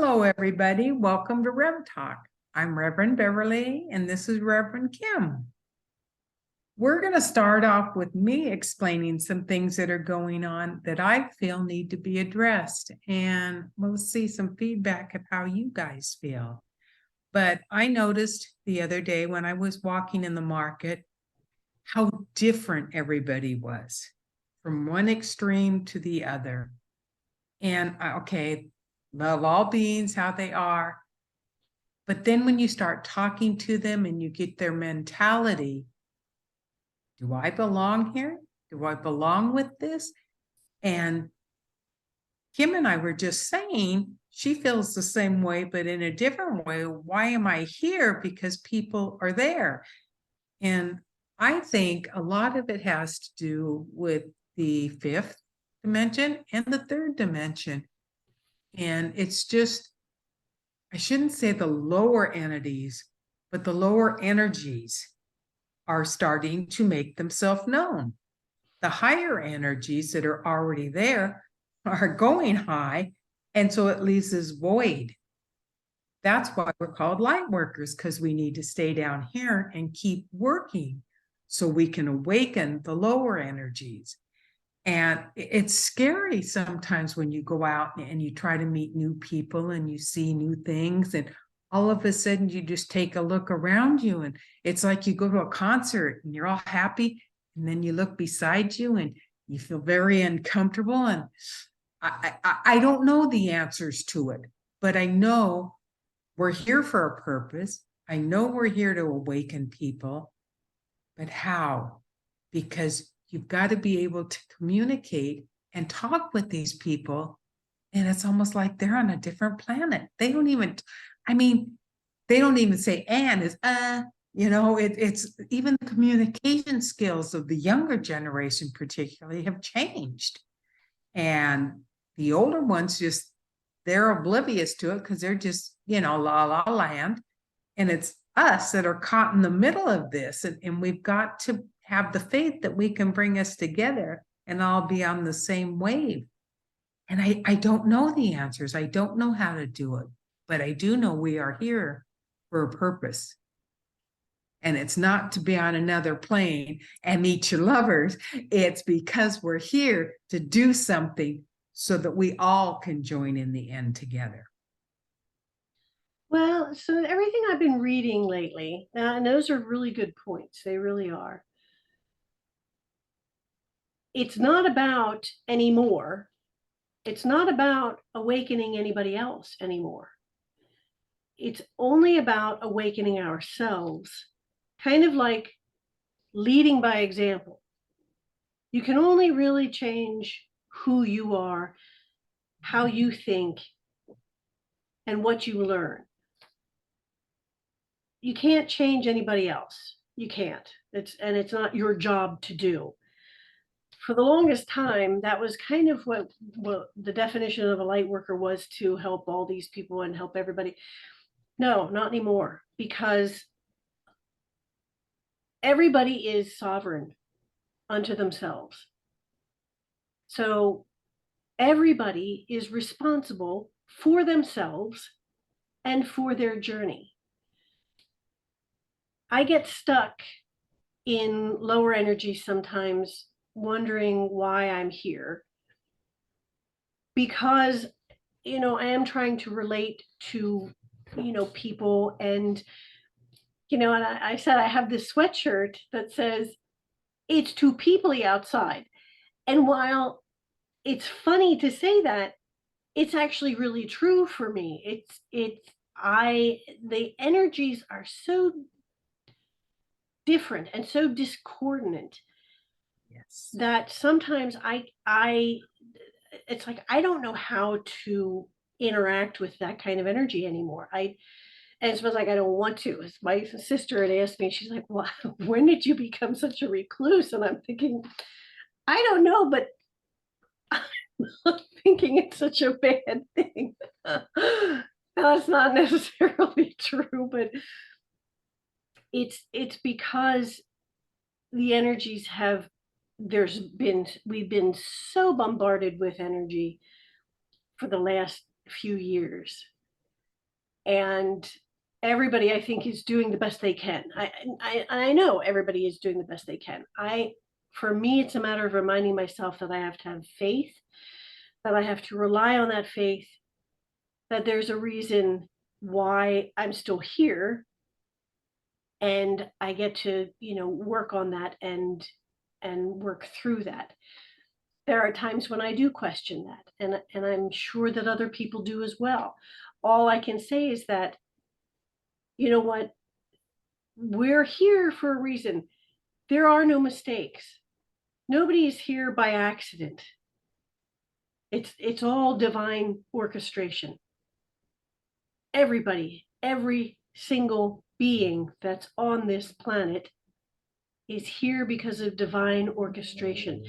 Hello, everybody. Welcome to Rev Talk. I'm Reverend Beverly, and this is Reverend Kim. We're going to start off with me explaining some things that are going on that I feel need to be addressed, and we'll see some feedback of how you guys feel. But I noticed the other day when I was walking in the market how different everybody was from one extreme to the other. And okay, love all beings how they are. But then when you start talking to them and you get their mentality, do I belong here? Do I belong with this? And Kim and I were just saying, she feels the same way, but in a different way. Why am I here? Because people are there. And I think a lot of it has to do with the fifth dimension and the third dimension. And it's just, I shouldn't say the lower entities, but the lower energies are starting to make themselves known. The higher energies that are already there are going high, and so it leaves this void. That's why we're called light workers, because we need to stay down here and keep working so we can awaken the lower energies. And it's scary sometimes when you go out and you try to meet new people and you see new things, and all of a sudden you just take a look around you, and it's like you go to a concert and you're all happy, and then you look beside you and you feel very uncomfortable. And I don't know the answers to it, but I know we're here for a purpose. I know we're here to awaken people, but how? Because you've got to be able to communicate and talk with these people. And it's almost like they're on a different planet. They don't even, they don't even say, and is, it's even the communication skills of the younger generation particularly have changed. And the older ones just, they're oblivious to it because they're just, la la land. And it's us that are caught in the middle of this. And we've got to have the faith that we can bring us together and all be on the same wave. And I don't know the answers. I don't know how to do it, but I do know we are here for a purpose. And it's not to be on another plane and meet your lovers. It's because we're here to do something so that we all can join in the end together. Well, so everything I've been reading lately, and those are really good points. They really are. It's not about anymore. It's not about awakening anybody else anymore. It's only about awakening ourselves, kind of like leading by example. You can only really change who you are, how you think, and what you learn. You can't change anybody else. You can't. It's not your job to do. For the longest time, that was kind of what the definition of a light worker was, to help all these people and help everybody. No, not anymore, because everybody is sovereign unto themselves. So everybody is responsible for themselves and for their journey. I get stuck in lower energy sometimes, wondering why I'm here, because I am trying to relate to people, and and I said I have this sweatshirt that says it's too peoply outside, and while it's funny to say that, it's actually really true for me. The energies are so different and so discordant. Yes. That sometimes it's like I don't know how to interact with that kind of energy anymore. And it's like I don't want to. As my sister had asked me, she's like, "Well, when did you become such a recluse?" And I'm thinking, I don't know, but I'm not thinking it's such a bad thing. That's not necessarily true, but it's because the energies have we've been so bombarded with energy for the last few years. And everybody, I think, is doing the best they can. I know everybody is doing the best they can. For me, it's a matter of reminding myself that I have to have faith, that I have to rely on that faith, that there's a reason why I'm still here, and I get to, work on that and work through that. There are times when I do question that, and I'm sure that other people do as well. All I can say is that, you know what, we're here for a reason. There are no mistakes. Nobody is here by accident. It's all divine orchestration. Everybody, every single being that's on this planet is here because of divine orchestration.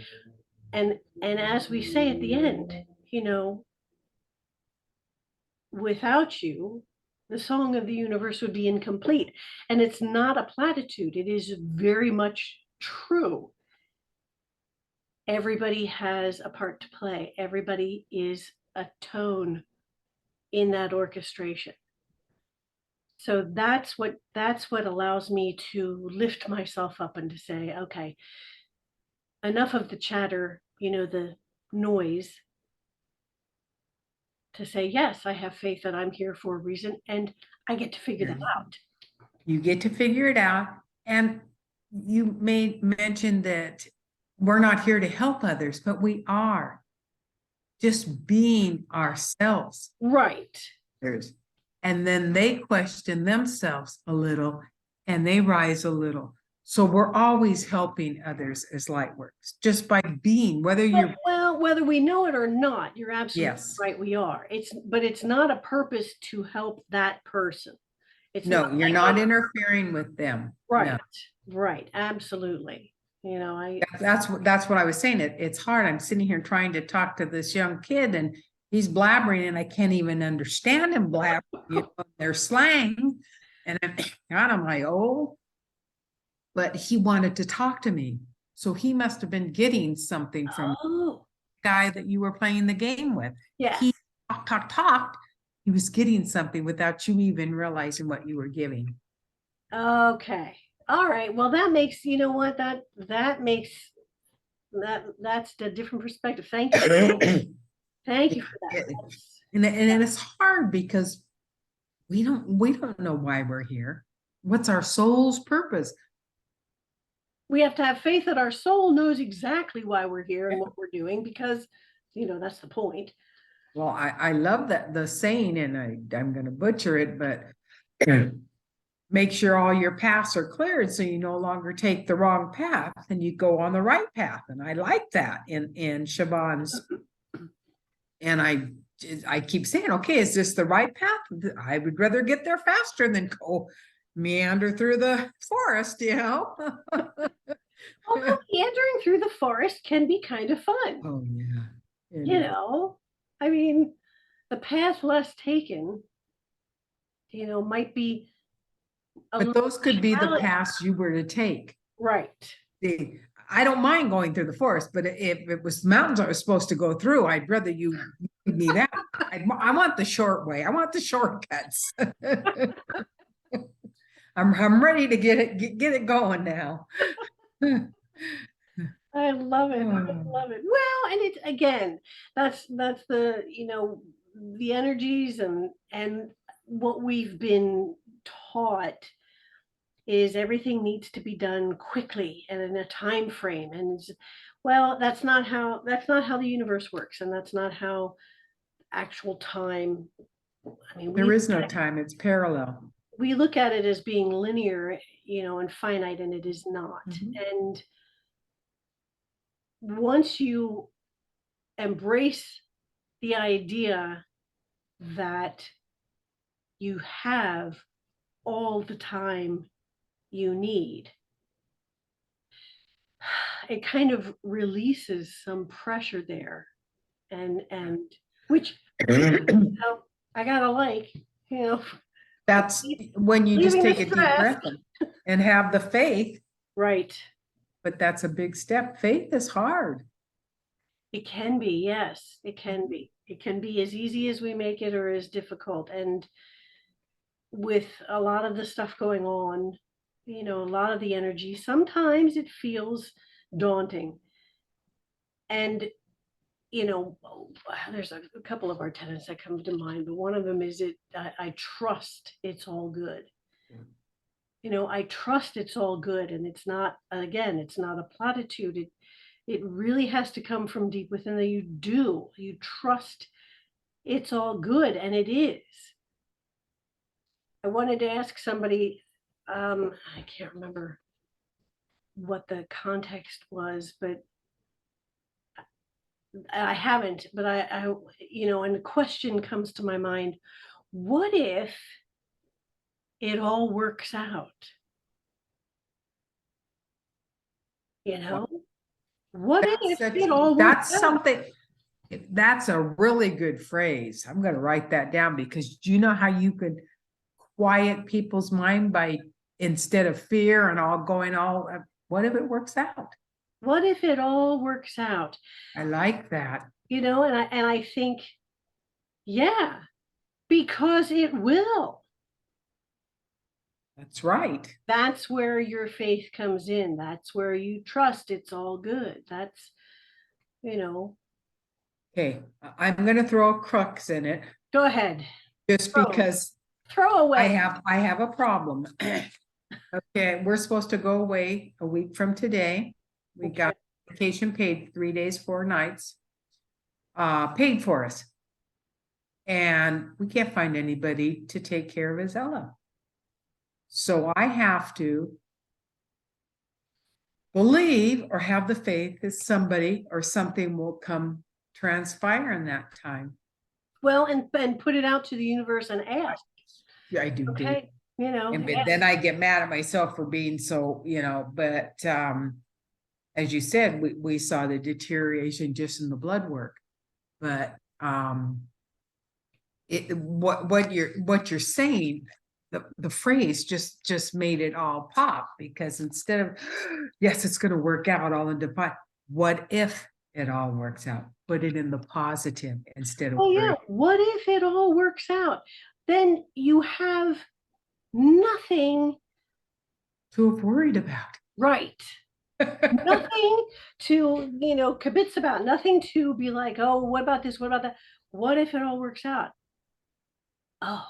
And as we say at the end, without you, the song of the universe would be incomplete. And it's not a platitude. It is very much true. Everybody has a part to play. Everybody is a tone in that orchestration. So that's what allows me to lift myself up and to say, okay, enough of the chatter, the noise, to say, yes, I have faith that I'm here for a reason, and I get to figure that out. You get to figure it out. And you mention that we're not here to help others, but we are just being ourselves. Right. And then they question themselves a little and they rise a little. So we're always helping others as Lightworks, just by being, whether we know it or not, you're absolutely yes. right. We are. But it's not a purpose to help that person. You're not interfering with them. Right. No. Right. Absolutely. That's what I was saying. It's hard. I'm sitting here trying to talk to this young kid and he's blabbering and I can't even understand him blabbering, their slang. And I'm like, oh, but he wanted to talk to me. So he must have been getting something from the guy that you were playing the game with. Yeah. He talked. He was getting something without you even realizing what you were giving. Okay. All right. Well, that makes, that's a different perspective. Thank you. Thank you for that. And it's hard because we don't know why we're here. What's our soul's purpose? We have to have faith that our soul knows exactly why we're here and what we're doing, because, that's the point. Well, I love that, the saying, and I'm going to butcher it, but make sure all your paths are cleared so you no longer take the wrong path and you go on the right path. And I like that in Siobhan's. And I keep saying, okay, is this the right path? I would rather get there faster than go meander through the forest, Although meandering through the forest can be kind of fun. Oh, yeah. I mean, the path less taken, might be. But those could be the paths you were to take. Right. I don't mind going through the forest, but if it was mountains I was supposed to go through, I'd rather you give me that. I want the short way. I want the shortcuts. I'm ready to get it going now. I love it. I love it. Well, and it's, again, that's the, the energies and what we've been taught is everything needs to be done quickly and in a time frame. And well, that's not how the universe works. And that's not how actual time. I mean, there is no time. It's parallel. We look at it as being linear, and finite, and it is not. And once you embrace the idea that you have all the time you need, it kind of releases some pressure there, and which I gotta that's when you just take a deep breath and have the faith. Right. But that's a big step. Faith is hard. It can be, yes, it can be. It can be as easy as we make it or as difficult. And with a lot of the stuff going on, a lot of the energy, sometimes it feels daunting. And, there's a couple of our tenants that come to mind, but one of them is I trust it's all good. I trust it's all good. And it's not, again, it's not a platitude. It really has to come from deep within that you trust it's all good, and it is. I wanted to ask somebody, I can't remember what the context was, but I haven't, but and the question comes to my mind, what if it all works out? What if it all works That's out? something, that's a really good phrase. I'm going to write that down, because do you know how you could quiet people's mind by, instead of fear and all going what if it works out? What if it all works out? I like that. And I think, yeah, because it will. That's right. That's where your faith comes in. That's where you trust it's all good. That's, Okay, I'm going to throw a crux in it, go ahead. just because Throw away. I have a problem. Okay, we're supposed to go away a week from today. We got vacation paid, 3 days, 4 nights, paid for us. And we can't find anybody to take care of Isella. So I have to believe or have the faith that somebody or something will come transpire in that time. Well, and put it out to the universe and ask. Yeah, I do. Okay. But then I get mad at myself for being so, but as you said, we saw the deterioration just in the blood work. But what you're saying, the phrase just made it all pop, because instead of yes, it's going to work out all in divine, what if it all works out? Put it in the positive instead of what if it all works out? Then you have nothing to have worried about. Right. Nothing to, kibitz about, nothing to be like, oh, what about this? What about that? What if it all works out? Oh,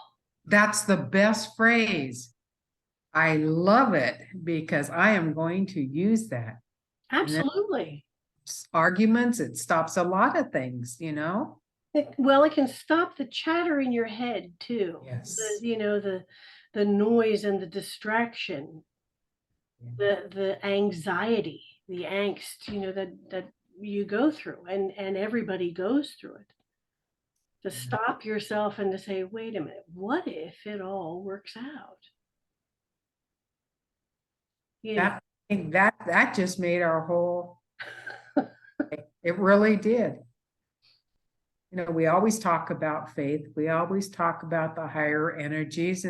that's the best phrase. I love it, because I am going to use that. absolutely. Arguments, it stops a lot of things, Well, it can stop the chatter in your head too. Yes. The noise and the distraction, the anxiety, the angst, that you go through, and everybody goes through it. To stop yourself and to say, wait a minute, what if it all works out? That just made our whole it really did. We always talk about faith, we always talk about the higher energies,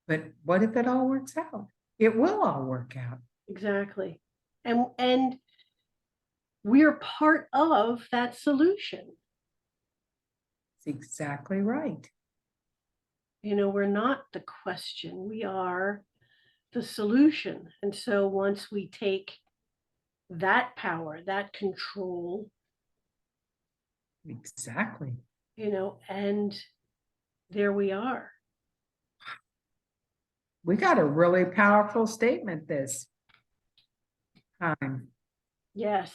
but what if it all works out? It will all work out. Exactly. And we're part of that solution. That's exactly right. We're not the question, we are the solution. And so once we take that power, that control, exactly, and there we are. We got a really powerful statement this time. Yes,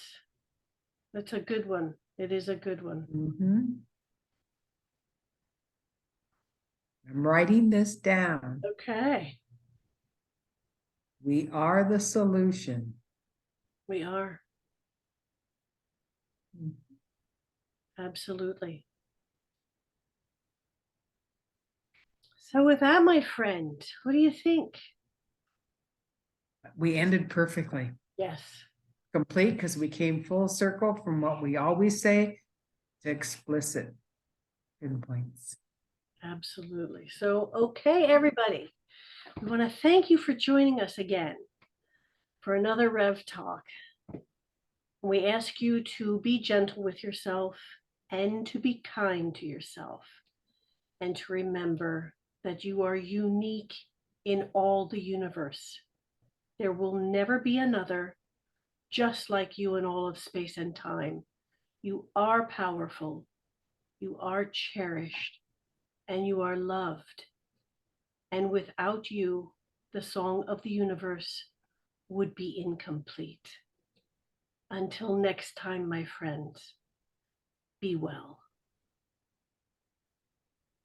that's a good one. It is a good one. I'm writing this down. Okay. We are the solution. We are. Absolutely. So with that, my friend, what do you think? We ended perfectly. Yes. Complete, because we came full circle from what we always say to explicit pinpoints. Absolutely. So, okay, everybody, we want to thank you for joining us again for another Rev Talk. We ask you to be gentle with yourself and to be kind to yourself, and to remember that you are unique in all the universe. There will never be another just like you in all of space and time. You are powerful, you are cherished, and you are loved. And without you, the song of the universe would be incomplete. Until next time, my friends, be well.